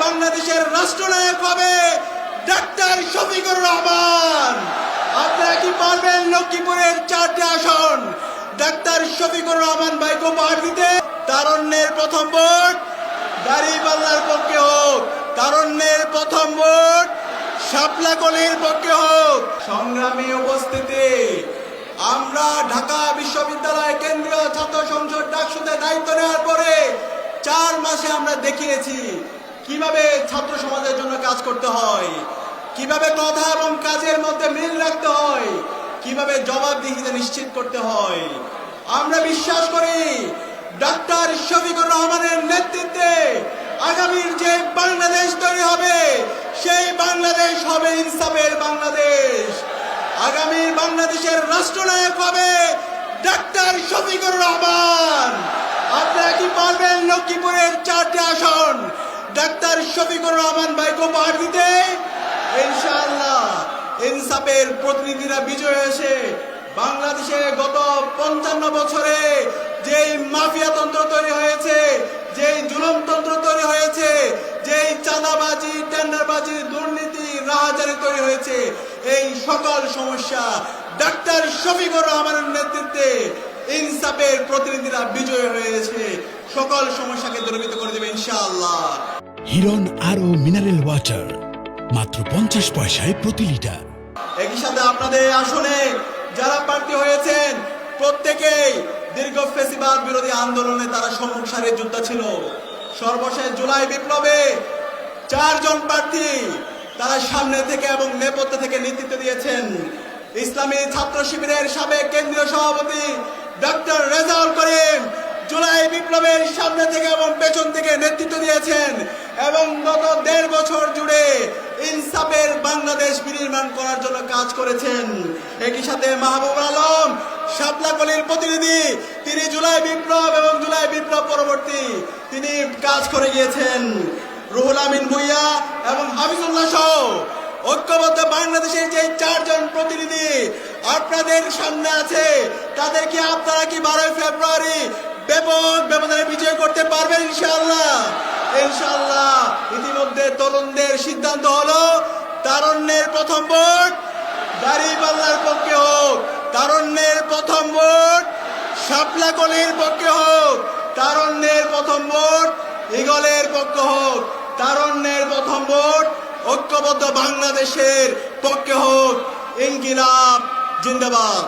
বাংলাদেশের রাষ্ট্রনায়ক হবে ডাক্তার শফিকুর রহমান। আপনারা কি পারবেন লক্ষ্মীপুরের 4টি আসন ডাক্তার শফিকুর রহমান ভাইকে উপহার দিতে? তারুণ্যের প্রথম ভোট দাঁড়িপাল্লার পক্ষে হোক, তারুণ্যের প্রথম ভোট শাপলা কলির পক্ষে হোক। সংগ্রামী উপস্থিতি, আমরা ঢাকা বিশ্ববিদ্যালয় কেন্দ্রীয় ছাত্র সংসদ ডাকসুতে দায়িত্ব নেওয়ার পরে 4 মাসে আমরা দেখিয়েছি কিভাবে ছাত্র সমাজের জন্য কাজ করতে হয়, কিভাবে কথা এবং কাজের মধ্যে মিল রাখতে হয়, কিভাবে জবাবদিহিতা নিশ্চিত করতে হয়। আমরা বিশ্বাস করি ডাক্তার শফিকুর রহমানের নেতৃত্বে আগামীর যে বাংলাদেশ তৈরি হবে সেই বাংলাদেশ হবে ইনসাফের বাংলাদেশ। আগামীর বাংলাদেশের রাষ্ট্রনায়ক হবে ডাক্তার শফিকুর রহমান। আপনারা কি পারবেন লক্ষ্মীপুরের 4টি আসন ডাক্তার শফিকুর রহমান ভাইকে উপহার দিতে? ইনশাআল্লাহ ইনসাফের প্রতিনিধিরা বিজয় হয়েছে। বাংলাদেশে গত 55 বছরে যেই মাফিয়াতন্ত্র তৈরি হয়েছে, যেই জুলুমতন্ত্র তৈরি হয়েছে, যেই চাঁদাবাজি, টেন্ডারবাজি, দুর্নীতি, রাহাজানি তৈরি হয়েছে, এই সকল সমস্যা ডাক্তার শফিকুর রহমানের নেতৃত্বে ইনসাফের প্রতিনিধিরা বিজয় হয়েছে। সকল সমস্যাকে দূরীভূত করে দেবে ইনশাআল্লাহ। হিরন আরও মিনারেল ওয়াটার মাত্র 50 পয়সায় প্রতি লিটার। একই সাথে আপনাদের আসনে যারা প্রার্থী হয়েছেন প্রত্যেকেই দীর্ঘ ফ্যাসিবাদ বিরোধী আন্দোলনে তারা সম্মুখ সারির যোদ্ধা ছিল। সর্বশেষ জুলাই বিপ্লবে 4 জন প্রার্থী তারা সামনে থেকে এবং নেপথ্য থেকে নেতৃত্ব দিয়েছেন। ইসলামী ছাত্র শিবিরের সাবেক কেন্দ্রীয় সভাপতি ডক্টর রেজাউল করিম জুলাই বিপ্লবের সামনে থেকে এবং পেছন থেকে নেতৃত্ব দিয়েছেন এবং গত 1.5 বছর জুড়ে ইনসাফের বাংলাদেশ বিনির্মাণ করার জন্য কাজ করেছেন। একই সাথে মাহবুব আলম শাপলা কলির প্রতিনিধি, তিনি জুলাই বিপ্লব এবং জুলাই বিপ্লব পরবর্তী তিনি কাজ করে গিয়েছেন। রুহুল আমিন ভুইয়া এবং হাফিজুল্লাহ সহ ঐক্যবদ্ধ বাংলাদেশের যে 4 জন প্রতিনিধি আপনাদের সামনে আছে, তাদেরকে আপনারা কি 12 ফেব্রুয়ারি ব্যাপক ব্যবধানে বিজয় করতে পারবেন ইনশাআল্লাহ? ইনশাআল্লাহ। ইতিমধ্যে তরুণদের সিদ্ধান্ত হলো তারুণ্যের প্রথম ভোট দাঁড়িপাল্লার পক্ষে হোক, তারুণ্যের প্রথম ভোট শাপলা কলির পক্ষে হোক, তারুণ্যের প্রথম ভোট ইগলের পক্ষে হোক, তারুণ্যের প্রথম ভোট ঐক্যবদ্ধ বাংলাদেশের পক্ষে হোক। ইনকিলাব জিন্দাবাদ।